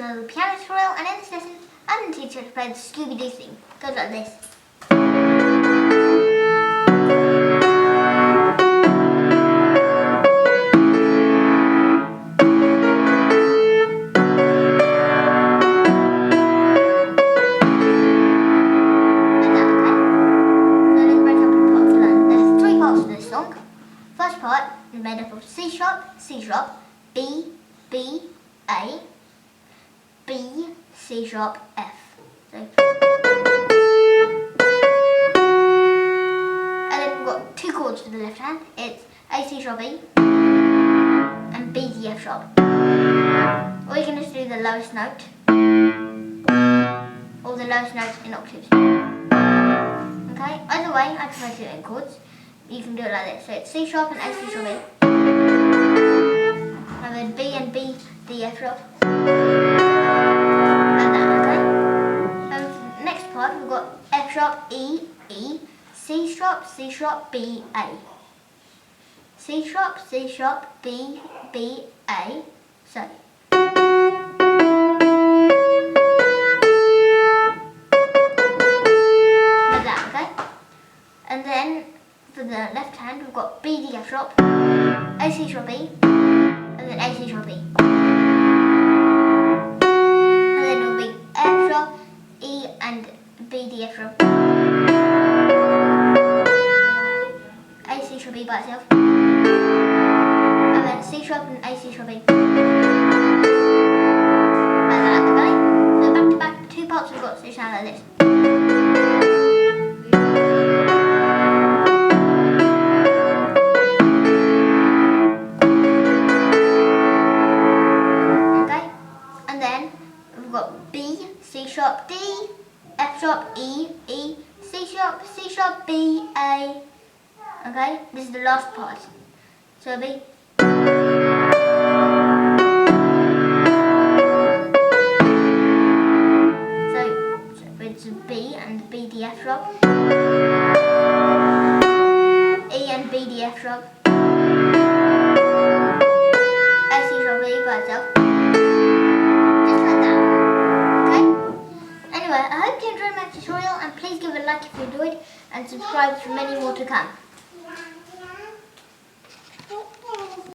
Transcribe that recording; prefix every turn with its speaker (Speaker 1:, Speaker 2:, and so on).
Speaker 1: another piano tutorial, and in this lesson I'm going to teach you how to play the Scooby theme. It goes like this. First part is made up of C sharp, C sharp, B, B, A, B, C sharp, F. So, and then we've got two chords for the left hand. It's A, C sharp, E, and B, D, F sharp. Or you can just do the lowest note, or the lowest note in octaves. Okay, either way, I prefer to do it in chords. You can do it like this. So it's C sharp and A, C sharp, E. And then B and B, D, F sharp. Like that, okay? And for the next part, we've got F sharp, E, E, C sharp, B, A. C sharp, B, B, A. So. Like that, okay? And then for the left hand, we've got B, D, F sharp, A, C sharp, B, and then A, C sharp, B. And then it will be F sharp, E, and B, D, F sharp. A, C sharp, B by itself. And then C sharp and A, C sharp, B. Like that, okay? So back to back, two parts we've got, so it sounds like this. C sharp, D, F sharp, E, E, C sharp, B, A. Okay, this is the last part. So it'll be. So it's B and B, D, F sharp, E and B, D, F sharp, A, C sharp, B by itself. I hope you enjoyed my tutorial, and please give it a like if you enjoyed and subscribe for many more to come.